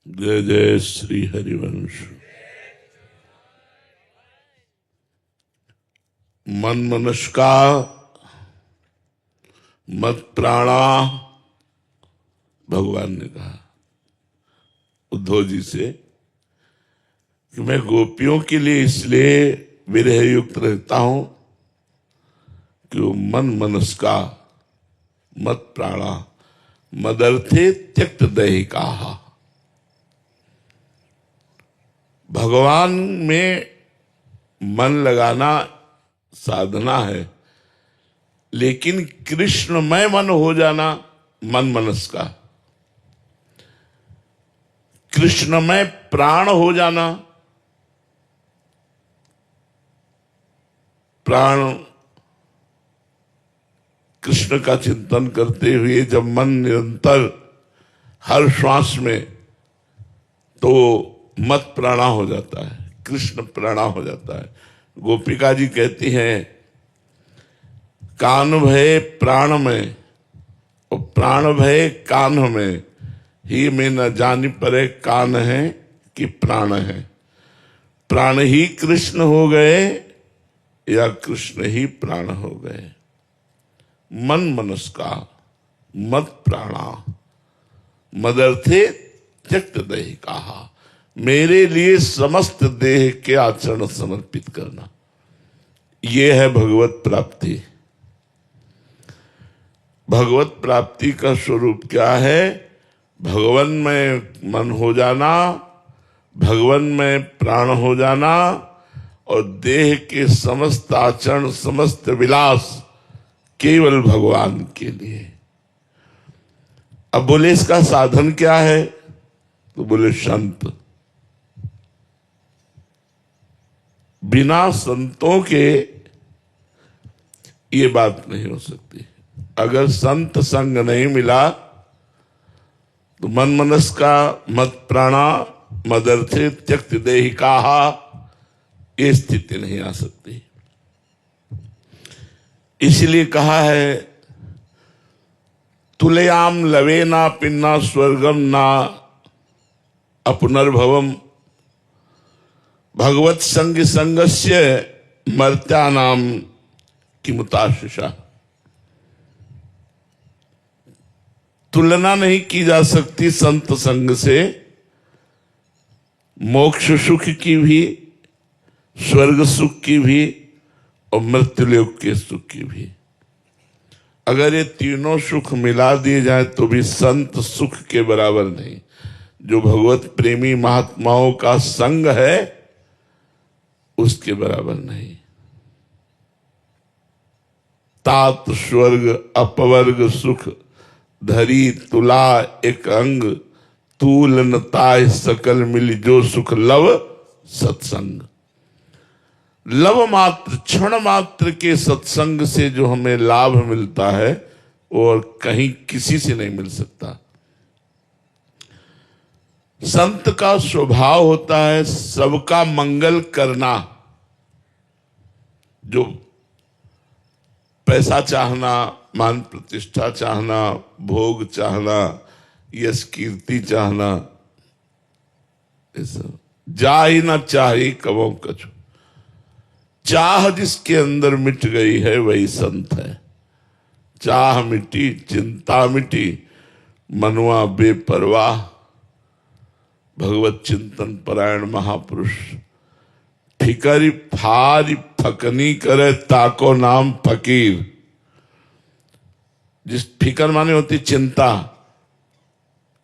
जय जय श्री हरिवंश। मन मनुष्का मत प्राणा, भगवान ने कहा उद्धव जी से कि मैं गोपियों के लिए इसलिए विरह युक्त रहता हूं कि वो मन मनस्का मत प्राणा मदर्थे त्यक्त दैहिका। भगवान में मन लगाना साधना है, लेकिन कृष्णमय मन हो जाना मन मनस का, कृष्णमय प्राण हो जाना, प्राण कृष्ण का चिंतन करते हुए जब मन निरंतर हर श्वास में, तो मत प्राणा हो जाता है, कृष्ण प्राणा हो जाता है। गोपिका जी कहती हैं कान भय प्राण में और प्राण भय कान में, ही में न जानी परे कान है कि प्राण है। प्राण ही कृष्ण हो गए या कृष्ण ही प्राण हो गए। मन मनस्का मत प्राणा मदर्थे त्यक्त दैहिका, मेरे लिए समस्त देह के आचरण समर्पित करना, यह है भगवत प्राप्ति। भगवत प्राप्ति का स्वरूप क्या है? भगवान में मन हो जाना, भगवान में प्राण हो जाना और देह के समस्त आचरण समस्त विलास केवल भगवान के लिए। अब बोले इसका साधन क्या है? तो बोले संत। बिना संतों के ये बात नहीं हो सकती। अगर संत संग नहीं मिला तो मन मनस का मत प्राणा मदर्थे त्यक्त देहिका, ये स्थिति नहीं आ सकती। इसलिए कहा है तुलयाम लवे ना पिन्ना स्वर्गम ना अपुनर्भवम, भगवत संग संगस्य मर्त्यानाम किमुताशिषा। तुलना नहीं की जा सकती संत संग से, मोक्ष सुख की भी, स्वर्ग सुख की भी और मृत्युलोक के सुख की भी। अगर ये तीनों सुख मिला दिए जाए तो भी संत सुख के बराबर नहीं। जो भगवत प्रेमी महात्माओं का संग है उसके बराबर नहीं। तात स्वर्ग अपवर्ग सुख धरी तुला एक अंग, तूल नताय सकल मिली जो सुख लव सत्संग। लव मात्र क्षण मात्र के सत्संग से जो हमें लाभ मिलता है और कहीं किसी से नहीं मिल सकता। संत का स्वभाव होता है सबका मंगल करना। जो पैसा चाहना, मान प्रतिष्ठा चाहना, भोग चाहना, यश कीर्ति चाहना, जा ही ना चाहे कबो कछु, चाह जिसके अंदर मिट गई है वही संत है। चाह मिटी चिंता मिटी, मनुआ बेपरवाह, भगवत चिंतन परायण महापुरुष। फिकरी फारी फकनी करे ताको नाम फकीर। जिस फिकर माने होती चिंता,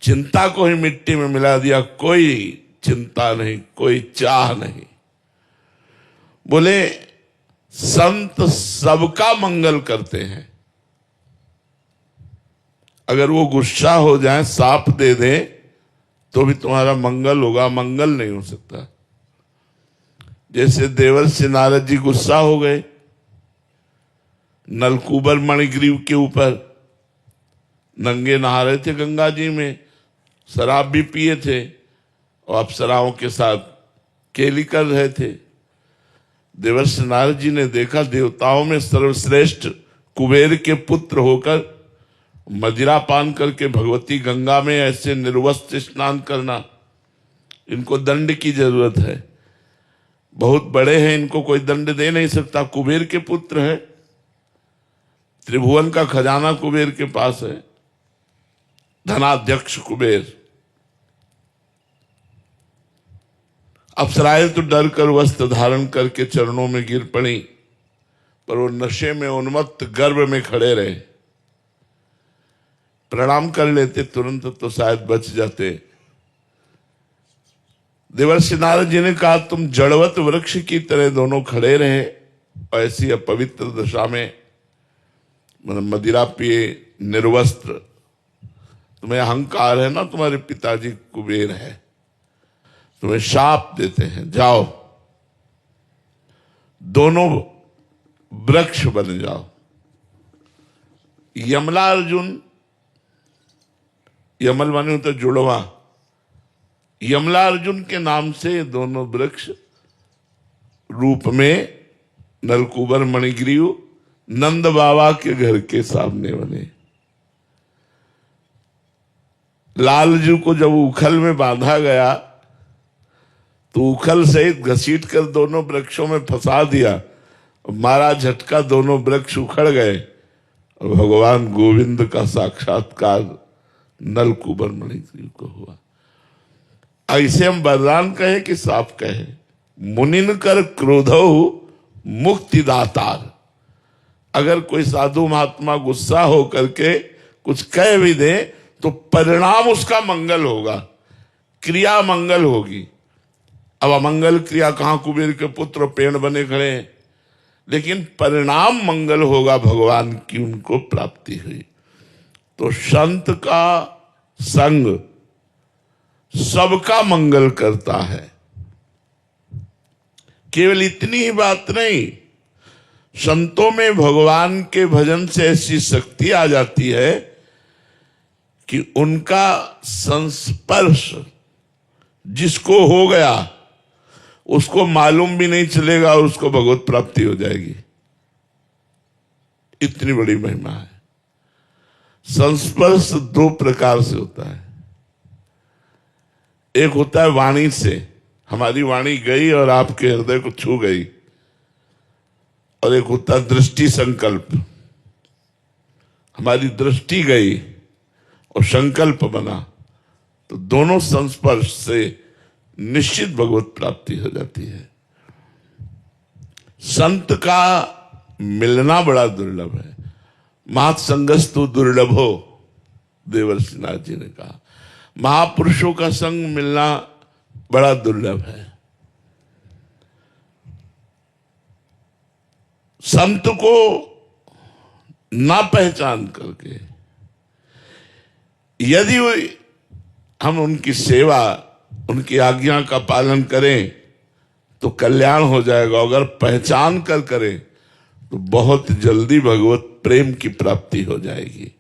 चिंता को ही मिट्टी में मिला दिया, कोई चिंता नहीं, कोई चाह नहीं। बोले संत सबका मंगल करते हैं। अगर वो गुस्सा हो जाए, साप दे दे तो भी तुम्हारा मंगल होगा, मंगल नहीं हो सकता। जैसे देवर्षि नारद जी गुस्सा हो गए नलकूबर मणिग्रीव के ऊपर, नंगे नहा रहे थे गंगा जी में, शराब भी पिए थे और अप्सराओं के साथ केली कर रहे थे। देवर्षि नारद जी ने देखा देवताओं में सर्वश्रेष्ठ कुबेर के पुत्र होकर मदिरा पान करके भगवती गंगा में ऐसे निर्वस्त्र स्नान करना, इनको दंड की जरूरत है, बहुत बड़े हैं, इनको कोई दंड दे नहीं सकता। कुबेर के पुत्र है, त्रिभुवन का खजाना कुबेर के पास है, धनाध्यक्ष कुबेर। अप्सराएं तो डर कर वस्त्र धारण करके चरणों में गिर पड़ी, पर वो नशे में उन्मत्त गर्भ में खड़े रहे। प्रणाम कर लेते तुरंत तो शायद बच जाते। देवर्षि नारद जी ने कहा, तुम जड़वत वृक्ष की तरह दोनों खड़े रहे, और ऐसी अपवित्र दशा में, मतलब मदिरा पिए, निर्वस्त्र, तुम्हें अहंकार है ना, तुम्हारे पिताजी कुबेर है, तुम्हें शाप देते हैं, जाओ दोनों वृक्ष बन जाओ। यमला अर्जुन, यमल माने होता जुड़वा, यमला अर्जुन के नाम से दोनों वृक्ष रूप में नलकूबर मणिग्रीव नंद बाबा के घर के सामने बने। लाल जी को जब उखल में बांधा गया तो उखल सहित घसीट कर दोनों वृक्षों में फंसा दिया, मारा झटका, दोनों वृक्ष उखड़ गए और भगवान गोविंद का साक्षात्कार नलकूबर मणिग्रीव को हुआ। ऐसे हम वरदान कहे कि साफ कहे, मुनिन कर क्रोधो मुक्तिदातार। अगर कोई साधु महात्मा गुस्सा हो करके कुछ कह भी दे तो परिणाम उसका मंगल होगा, क्रिया मंगल होगी। अब अमंगल क्रिया कहां, कुबेर के पुत्र पेड़ बने खड़े हैं, लेकिन परिणाम मंगल होगा, भगवान की उनको प्राप्ति हुई। तो संत का संग सबका मंगल करता है। केवल इतनी ही बात नहीं, संतों में भगवान के भजन से ऐसी शक्ति आ जाती है कि उनका संस्पर्श जिसको हो गया उसको मालूम भी नहीं चलेगा और उसको भगवत प्राप्ति हो जाएगी। इतनी बड़ी महिमा है। संस्पर्श दो प्रकार से होता है। एक होता है वाणी से, हमारी वाणी गई और आपके हृदय को छू गई, और एक होता है दृष्टि संकल्प, हमारी दृष्टि गई और संकल्प बना, तो दोनों संस्पर्श से निश्चित भगवत प्राप्ति हो जाती है। संत का मिलना बड़ा दुर्लभ है। महत संगस्तु दुर्लभो, देवर्षि नारद जी ने कहा, महापुरुषों का संग मिलना बड़ा दुर्लभ है। संत को ना पहचान करके यदि हम उनकी सेवा, उनकी आज्ञा का पालन करें तो कल्याण हो जाएगा। अगर पहचान कर करें तो बहुत जल्दी भगवत प्रेम की प्राप्ति हो जाएगी।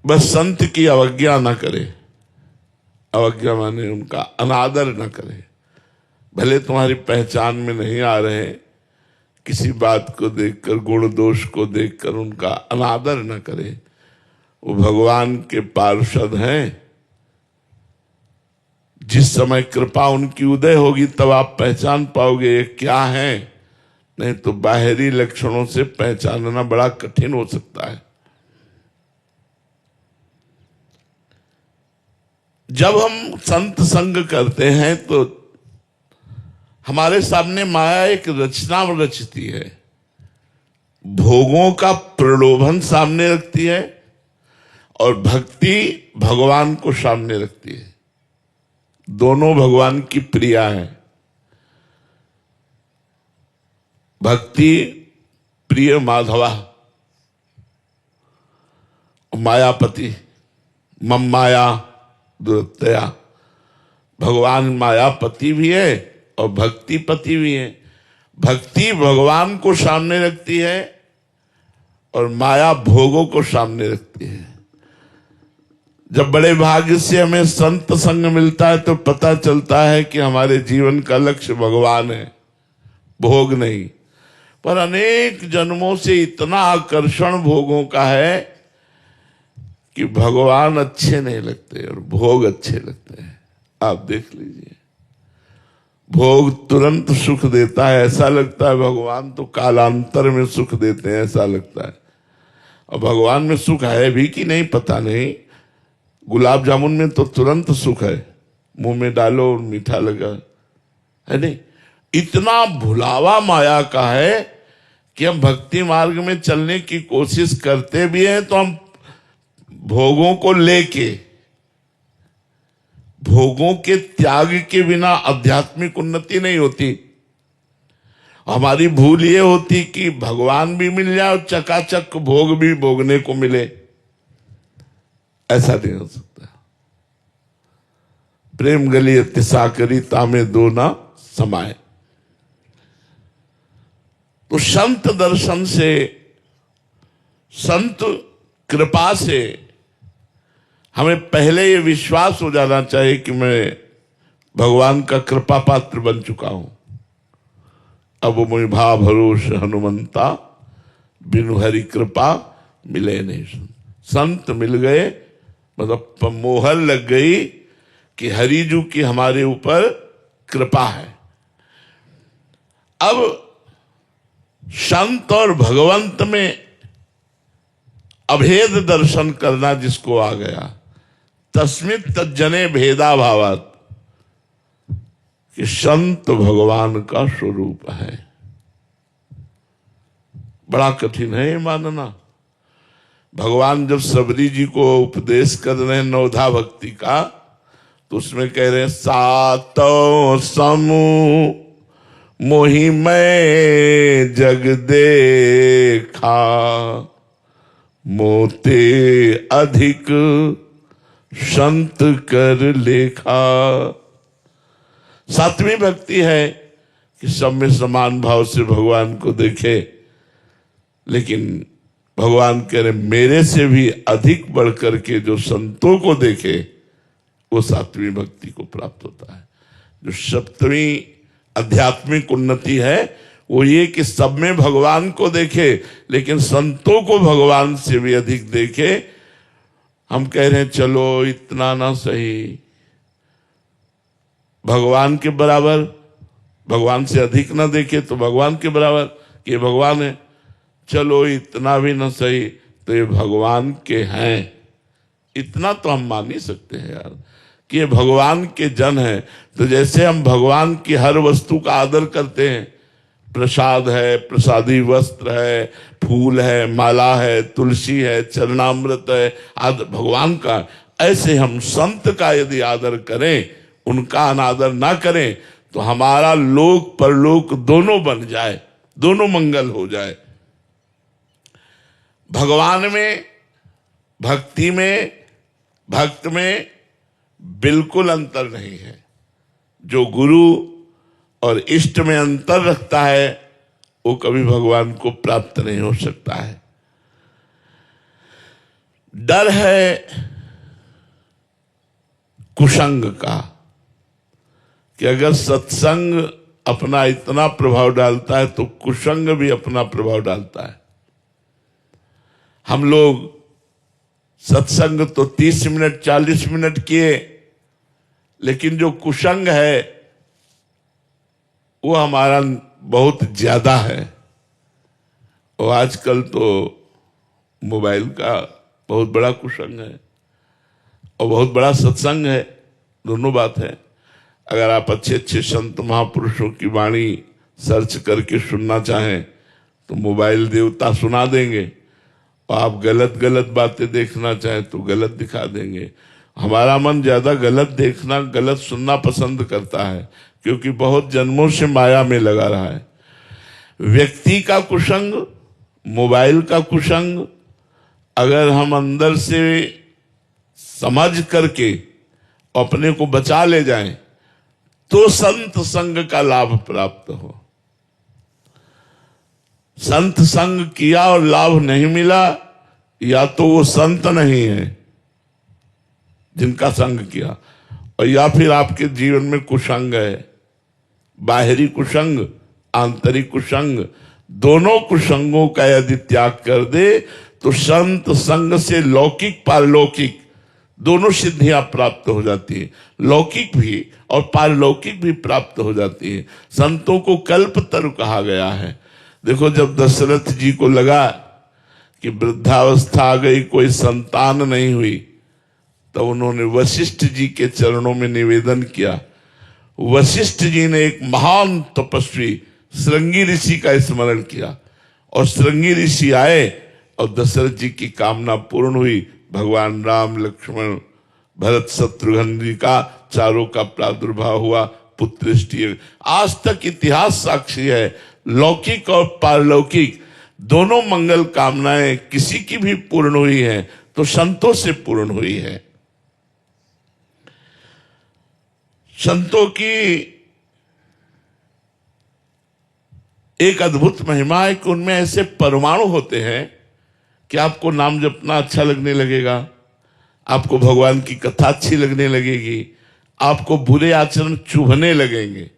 बस संत की अवज्ञा ना करे, अवज्ञा माने उनका अनादर न करे। भले तुम्हारी पहचान में नहीं आ रहे, किसी बात को देखकर, गुण दोष को देखकर उनका अनादर न करे। वो भगवान के पार्षद हैं। जिस समय कृपा उनकी उदय होगी तब आप पहचान पाओगे ये क्या है, नहीं तो बाहरी लक्षणों से पहचानना बड़ा कठिन हो सकता है। जब हम संत संग करते हैं तो हमारे सामने माया एक रचना रचती है, भोगों का प्रलोभन सामने रखती है और भक्ति भगवान को सामने रखती है। दोनों भगवान की प्रिया है। भक्ति प्रिय माधवा, मायापति मम माया दुरत्या। भगवान मायापति भी है और भक्ति पति भी है। भक्ति भगवान को सामने रखती है और माया भोगों को सामने रखती है। जब बड़े भाग्य से हमें संत संग मिलता है तो पता चलता है कि हमारे जीवन का लक्ष्य भगवान है, भोग नहीं। पर अनेक जन्मों से इतना आकर्षण भोगों का है कि भगवान अच्छे नहीं लगते और भोग अच्छे लगते हैं। आप देख लीजिए, भोग तुरंत सुख देता है, ऐसा लगता है भगवान तो कालांतर में सुख देते हैं, ऐसा लगता है। और भगवान में सुख है भी कि नहीं पता नहीं। गुलाब जामुन में तो तुरंत सुख है, मुंह में डालो और मीठा लगा, है नहीं। इतना भुलावा माया का है कि हम भक्ति मार्ग में चलने की कोशिश करते भी हैं तो हम भोगों को लेके, भोगों के त्याग के बिना आध्यात्मिक उन्नति नहीं होती। हमारी भूल ये होती कि भगवान भी मिल जाए और चकाचक भोग भी भोगने को मिले, ऐसा नहीं हो सकता। प्रेम गली अतिशा करी तामे दो ना समाए। तो संत दर्शन से, संत कृपा से हमें पहले ये विश्वास हो जाना चाहिए कि मैं भगवान का कृपा पात्र बन चुका हूं। अब मुझे भा भरोस हनुमंता, बिनु हरि कृपा मिले नहीं। संत मिल गए मतलब मोहर लग गई कि हरिजू की हमारे ऊपर कृपा है। अब संत और भगवंत में अभेद दर्शन करना जिसको आ गया, तस्मित तज्जने भेदा भावात, कि संत भगवान का स्वरूप है। बड़ा कठिन है ये मानना। भगवान जब सबरी जी को उपदेश कर रहे हैं नवधा भक्ति का, तो उसमें कह रहे हैं सातो समूह मोहि मैं जग देखा, मोते अधिक संत कर लेखा। सातवीं भक्ति है कि सब में समान भाव से भगवान को देखे, लेकिन भगवान कह रहे मेरे से भी अधिक बढ़कर के जो संतों को देखे वो सातवीं भक्ति को प्राप्त होता है। जो सप्तवीं आध्यात्मिक उन्नति है वो ये कि सब में भगवान को देखे, लेकिन संतों को भगवान से भी अधिक देखे। हम कह रहे हैं चलो इतना ना सही, भगवान के बराबर, भगवान से अधिक ना देखे तो भगवान के बराबर कि ये भगवान है, चलो इतना भी ना सही तो ये भगवान के हैं। इतना तो हम मान ही सकते हैं यार कि ये भगवान के जन है। तो जैसे हम भगवान की हर वस्तु का आदर करते हैं, प्रसाद है, प्रसादी वस्त्र है, फूल है, माला है, तुलसी है, चरणामृत है, आदर भगवान का, ऐसे हम संत का यदि आदर करें, उनका अनादर ना करें तो हमारा लोक परलोक दोनों बन जाए, दोनों मंगल हो जाए। भगवान में, भक्ति में, भक्त में बिल्कुल अंतर नहीं है। जो गुरु और इष्ट में अंतर रखता है वो कभी भगवान को प्राप्त नहीं हो सकता है। डर है कुसंग का कि अगर सत्संग अपना इतना प्रभाव डालता है तो कुसंग भी अपना प्रभाव डालता है। हम लोग सत्संग तो 30 मिनट 40 मिनट किए, लेकिन जो कुसंग है वो हमारा बहुत ज्यादा है। और आजकल तो मोबाइल का बहुत बड़ा कुसंग है और बहुत बड़ा सत्संग है, दोनों बात है। अगर आप अच्छे अच्छे संत महापुरुषों की वाणी सर्च करके सुनना चाहें तो मोबाइल देवता सुना देंगे, और आप गलत गलत बातें देखना चाहें तो गलत दिखा देंगे। हमारा मन ज्यादा गलत देखना, गलत सुनना पसंद करता है, क्योंकि बहुत जन्मों से माया में लगा रहा है। व्यक्ति का कुसंग, मोबाइल का कुसंग, अगर हम अंदर से समझ करके अपने को बचा ले जाएं तो संत संग का लाभ प्राप्त हो। संत संग किया और लाभ नहीं मिला, या तो वो संत नहीं है जिनका संग किया, और या फिर आपके जीवन में कुसंग है, बाहरी कुसंग, आंतरिक कुसंग। दोनों कुसंगों का यदि त्याग कर दे तो संत संग से लौकिक पारलौकिक दोनों सिद्धियां प्राप्त हो जाती है, लौकिक भी और पारलौकिक भी प्राप्त हो जाती है। संतों को कल्पतरु कहा गया है। देखो, जब दशरथ जी को लगा कि वृद्धावस्था आ गई, कोई संतान नहीं हुई, तो उन्होंने वशिष्ठ जी के चरणों में निवेदन किया। वशिष्ठ जी ने एक महान तपस्वी श्रृंगी ऋषि का स्मरण किया और श्रृंगी ऋषि आए और दशरथ जी की कामना पूर्ण हुई। भगवान राम, लक्ष्मण, भरत, शत्रुघ्न जी का चारों का प्रादुर्भाव हुआ, पुत्रष्टि। आज तक इतिहास साक्षी है, लौकिक और पारलौकिक दोनों मंगल कामनाएं किसी की भी पूर्ण हुई है तो संतों से पूर्ण हुई है। संतों की एक अद्भुत महिमा है कि उनमें ऐसे परमाणु होते हैं कि आपको नाम जपना अच्छा लगने लगेगा, आपको भगवान की कथा अच्छी लगने लगेगी, आपको बुरे आचरण चुभने लगेंगे।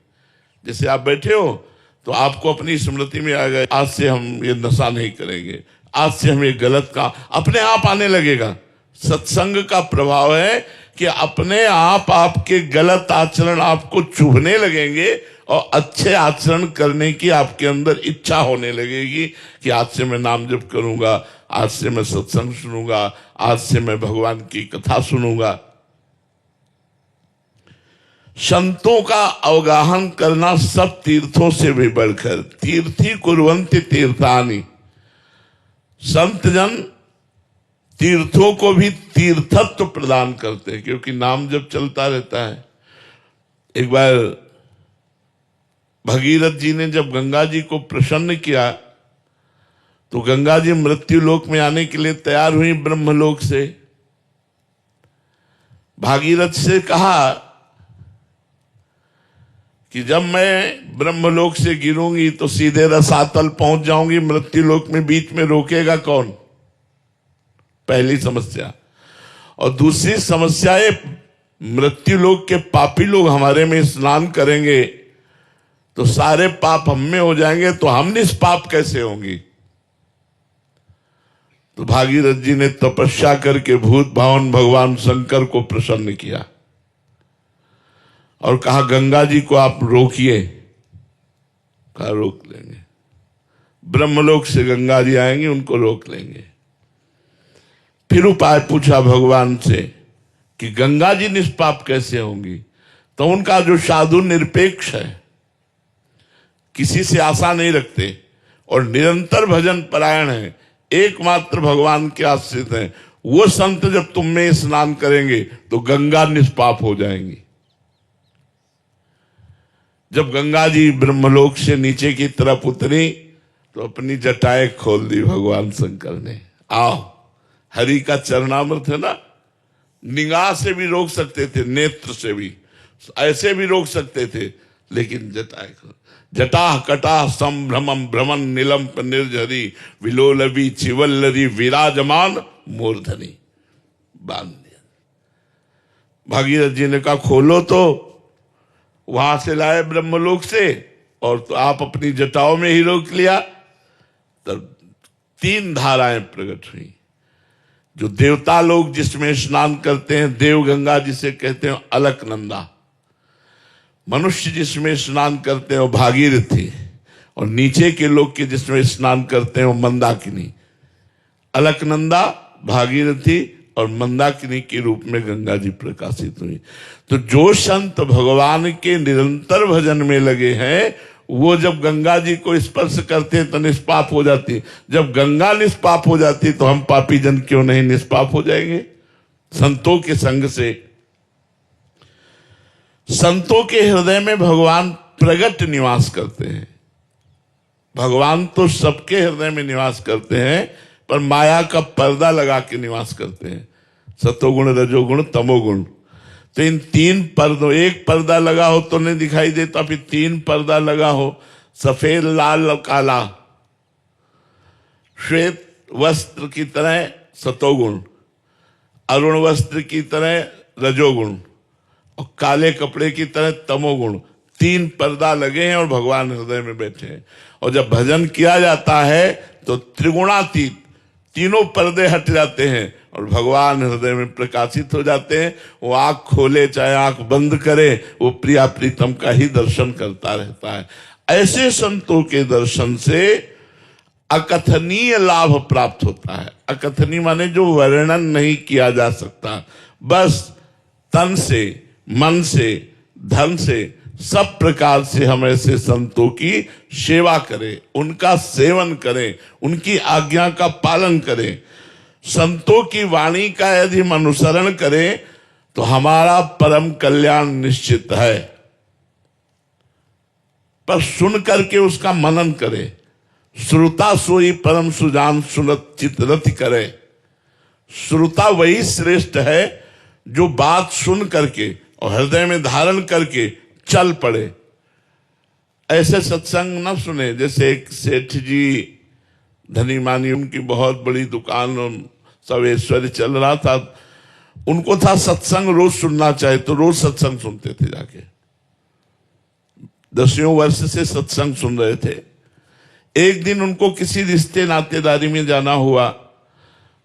जैसे आप बैठे हो तो आपको अपनी स्मृति में आ गए, आज से हम ये नशा नहीं करेंगे, आज से हम ये गलत का अपने आप आने लगेगा। सत्संग का प्रभाव है कि अपने आप आपके गलत आचरण आपको चुभने लगेंगे और अच्छे आचरण करने की आपके अंदर इच्छा होने लगेगी कि आज से मैं नाम जप करूंगा, आज से मैं सत्संग सुनूंगा, आज से मैं भगवान की कथा सुनूंगा। संतों का अवगाहन करना सब तीर्थों से भी बढ़कर, तीर्थी कुर्वन्ति तीर्थानि। संत जन तीर्थों को भी तीर्थत्व प्रदान करते हैं, क्योंकि नाम जब चलता रहता है। एक बार भगीरथ जी ने जब गंगा जी को प्रसन्न किया तो गंगा जी मृत्यु लोक में आने के लिए तैयार हुई ब्रह्मलोक से। भागीरथ से कहा कि जब मैं ब्रह्मलोक से गिरूंगी तो सीधे रसातल पहुंच जाऊंगी, मृत्यु लोक में बीच में रोकेगा कौन? पहली समस्या। और दूसरी समस्या है, मृत्यु लोक के पापी लोग हमारे में स्नान करेंगे तो सारे पाप हम में हो जाएंगे, तो हम निष्पाप कैसे होंगी? तो भागीरथ जी ने तपस्या करके भूत भावन भगवान शंकर को प्रसन्न किया और कहा गंगा जी को आप रोकिए। कहा रोक लेंगे, ब्रह्मलोक से गंगा जी आएंगे, उनको रोक लेंगे। फिर उपाय पूछा भगवान से कि गंगा जी निष्पाप कैसे होंगी? तो उनका जो साधु निरपेक्ष है, किसी से आशा नहीं रखते और निरंतर भजन परायण है, एकमात्र भगवान के आश्रित हैं, वो संत जब तुम में स्नान करेंगे तो गंगा निष्पाप हो जाएंगी। जब गंगा जी ब्रह्मलोक से नीचे की तरफ उतरी तो अपनी जटाएं खोल दी भगवान शंकर ने। आओ, हरि का चरणामृत है ना, निगाह से भी रोक सकते थे, नेत्र से भी, ऐसे भी रोक सकते थे, लेकिन जटाएं खोल। जटा कटा संभ्रमम भ्रमण नीलंप निर्झरी विलोलवी चिवल्लरी विराजमान मूर्धनी, बांध दिया। भागीरथ जी ने कहा खोलो, तो वहां से लाए ब्रह्मलोक से, और तो आप अपनी जटाओं में ही रोक लिया। तब 3 धाराएं प्रकट हुई। जो देवता लोग जिसमें स्नान करते हैं देव गंगा जिसे कहते हैं अलकनंदा, मनुष्य जिसमें स्नान करते हैं वो भागीरथी, और नीचे के लोग के जिसमें स्नान करते हैं वो मंदाकिनी। अलकनंदा, भागीरथी और मंदाकिनी के रूप में गंगा जी प्रकाशित हुई। तो जो संत भगवान के निरंतर भजन में लगे हैं वो जब गंगा जी को स्पर्श करते हैं तो निष्पाप हो जाती। जब गंगा निष्पाप हो जाती तो हम पापी जन क्यों नहीं निष्पाप हो जाएंगे? संतों के संग से। संतों के हृदय में भगवान प्रगट निवास करते हैं। भगवान तो सबके हृदय में निवास करते हैं, पर माया का पर्दा लगा के निवास करते हैं, सतोगुण, रजोगुण, तमोगुण। तो इन 3 पर्दों, एक पर्दा लगा हो तो नहीं दिखाई देता, फिर 3 पर्दा लगा हो, सफेद, लाल, काला। श्वेत वस्त्र की तरह सतोगुण, अरुण वस्त्र की तरह रजोगुण और काले कपड़े की तरह तमोगुण। 3 पर्दा लगे हैं और भगवान हृदय में बैठे हैं। और जब भजन किया जाता है तो त्रिगुणातीत, तीनों पर्दे हट जाते हैं और भगवान हृदय में प्रकाशित हो जाते हैं। वो आंख खोले चाहे आंख बंद करे, वो प्रिया प्रीतम का ही दर्शन करता रहता है। ऐसे संतों के दर्शन से अकथनीय लाभ प्राप्त होता है। अकथनीय माने जो वर्णन नहीं किया जा सकता। बस तन से, मन से, धन से, सब प्रकार से हम ऐसे संतों की सेवा करें, उनका सेवन करें, उनकी आज्ञा का पालन करें। संतों की वाणी का यदि हम अनुसरण करें तो हमारा परम कल्याण निश्चित है। पर सुन करके उसका मनन करें। श्रुता सोई परम सुजान सुनत चित रति करे। श्रुता वही श्रेष्ठ है जो बात सुन करके और हृदय में धारण करके चल पड़े। ऐसे सत्संग न सुने। जैसे एक सेठ जी धनी मानी, उनकी बहुत बड़ी दुकान, सब ऐश्वर्य चल रहा था। उनको था सत्संग रोज सुनना चाहिए, तो रोज सत्संग सुनते थे जाके। 10 वर्ष से सत्संग सुन रहे थे। एक दिन उनको किसी रिश्ते नातेदारी में जाना हुआ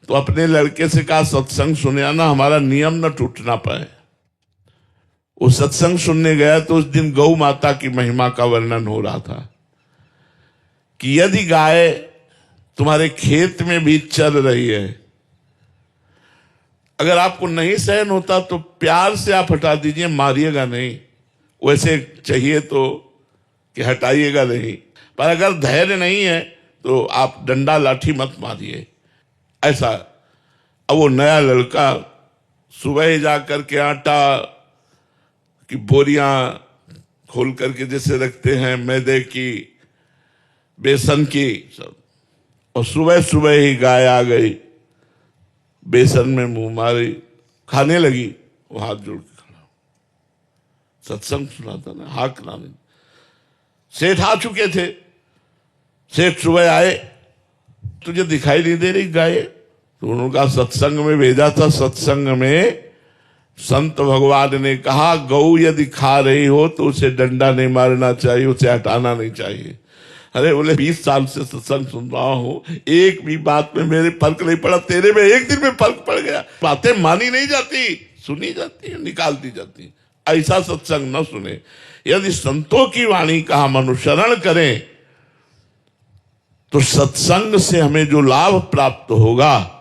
तो अपने लड़के से कहा, सत्संग सुने आना, हमारा नियम न टूटना पाए। वो सत्संग सुनने गया तो उस दिन गौ माता की महिमा का वर्णन हो रहा था कि यदि गाय तुम्हारे खेत में भी चल रही है, अगर आपको नहीं सहन होता तो प्यार से आप हटा दीजिए, मारिएगा नहीं। वैसे चाहिए तो कि हटाइएगा नहीं, पर अगर धैर्य नहीं है तो आप डंडा लाठी मत मारिए। ऐसा। अब वो नया लड़का सुबह जा करके आटा की बोरियां खोल करके जैसे रखते हैं, मैदे की, बेसन की, सब, और सुबह सुबह ही गाय आ गई, बेसन में मुंह मारी, खाने लगी। वो हाथ जोड़ के खड़ा, सत्संग सुना था ना, हाथ ना। सेठ आ चुके थे। सेठ सुबह आए, तुझे दिखाई नहीं दे रही गाय? तो उनका सत्संग में भेजा था। सत्संग में संत भगवान ने कहा, गौ यदि खा रही हो तो उसे डंडा नहीं मारना चाहिए, उसे हटाना नहीं चाहिए। अरे बोले 20 साल से सत्संग सुन रहा हूं, एक भी बात में मेरे फर्क नहीं पड़ा, तेरे में एक दिन में फर्क पड़ गया। बातें मानी नहीं जाती, सुनी जाती है, निकाल दी जाती। ऐसा सत्संग न सुने। यदि संतों की वाणी का हम अनुसरण करें तो सत्संग से हमें जो लाभ प्राप्त होगा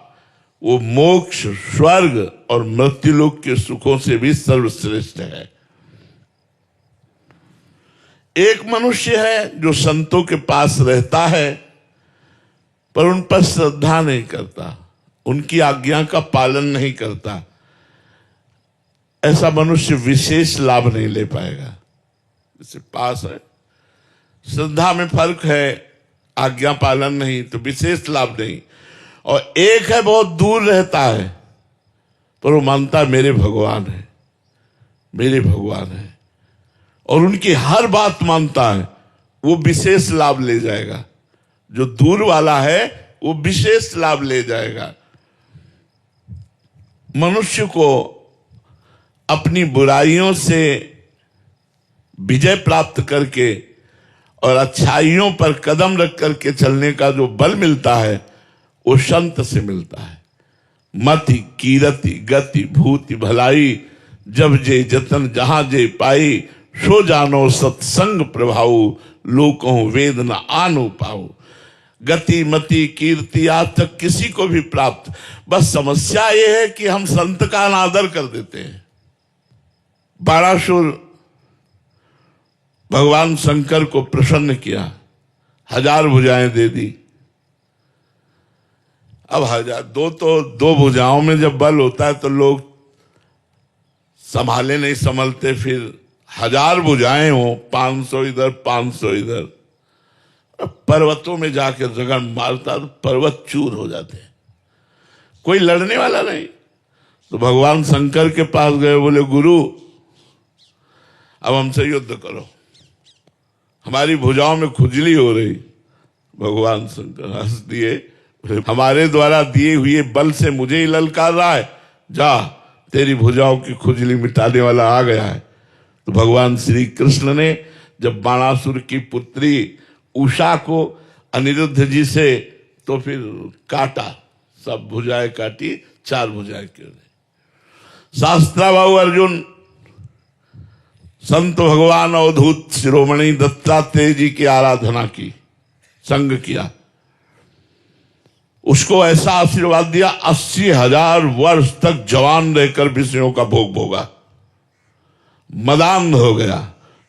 वो मोक्ष, स्वर्ग और मृत्युलोक के सुखों से भी सर्वश्रेष्ठ है। एक मनुष्य है जो संतों के पास रहता है पर उन पर श्रद्धा नहीं करता, उनकी आज्ञा का पालन नहीं करता। ऐसा मनुष्य विशेष लाभ नहीं ले पाएगा। जैसे पास है, श्रद्धा में फर्क है, आज्ञा पालन नहीं, तो विशेष लाभ नहीं। और एक है बहुत दूर रहता है पर वो मानता है मेरे भगवान है, मेरे भगवान है, और उनकी हर बात मानता है, वो विशेष लाभ ले जाएगा। जो दूर वाला है वो विशेष लाभ ले जाएगा। मनुष्य को अपनी बुराइयों से विजय प्राप्त करके और अच्छाइयों पर कदम रख करके चलने का जो बल मिलता है वो संत से मिलता है। मति कीरति गति भूति भलाई, जब जे जतन जहां जे पाई, सो जानो सत्संग प्रभाव, लोकों वेद न आनो पाओ। गति मति कीर्ति आज तक किसी को भी प्राप्त, बस समस्या ये है कि हम संत का अनादर कर देते हैं। बाणासुर भगवान शंकर को प्रसन्न किया, 1000 भुजाएं दे दी। अब 1000, दो भुजाओं में जब बल होता है तो लोग संभाले नहीं संभलते, फिर 1000 भुजाएं हो, 500 इधर 500 इधर, पर्वतों में जाकर रगड़ मारता तो पर्वत चूर हो जाते, कोई लड़ने वाला नहीं। तो भगवान शंकर के पास गए, बोले गुरु अब हमसे युद्ध करो, हमारी भुजाओं में खुजली हो रही। भगवान शंकर हंस दिए, हमारे द्वारा दिए हुए बल से मुझे ही ललकार रहा है, जा तेरी भुजाओं की खुजली मिटाने वाला आ गया है। तो भगवान श्री कृष्ण ने जब बाणासुर की पुत्री उषा को अनिरुद्ध जी से तो फिर काटा, सब भुजाएं काटी, 4 भुजाएं क्यों नहीं। शास्त्राबाहु अर्जुन संत भगवान अवधूत शिरोमणि दत्तात्रेय जी की आराधना की, संग किया, उसको ऐसा आशीर्वाद दिया 80,000 वर्ष तक जवान रहकर विषयों का भोग भोगा, मदान्ध हो गया।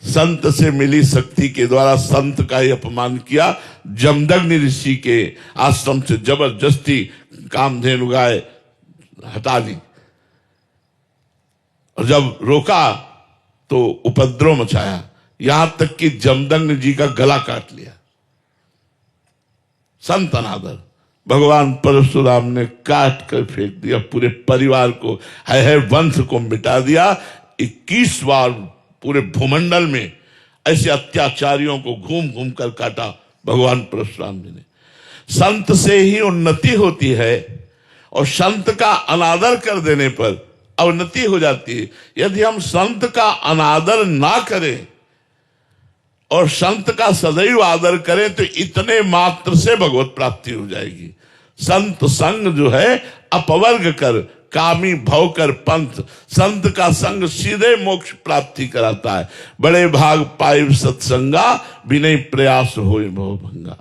संत से मिली शक्ति के द्वारा संत का ही अपमान किया, जमदग्नि ऋषि के आश्रम से जबरदस्ती कामधेनु गाय हटा दी, और जब रोका तो उपद्रव मचाया, यहां तक कि जमदग्नि जी का गला काट लिया। संत अनादर भगवान परशुराम ने काट कर फेंक दिया, पूरे परिवार को, है वंश को मिटा दिया। 21 बार पूरे भूमंडल में ऐसे अत्याचारियों को घूम घूम कर काटा भगवान परशुराम जी ने। संत से ही उन्नति होती है, और संत का अनादर कर देने पर अवनति हो जाती है। यदि हम संत का अनादर ना करें और संत का सदैव आदर करें तो इतने मात्र से भगवत प्राप्ति हो जाएगी। संत संग जो है अपवर्ग कर, कामी भव कर पंथ, संत का संग सीधे मोक्ष प्राप्ति कराता है। बड़े भाग पाए सत्संगा, विनय प्रयास होए भव भंगा।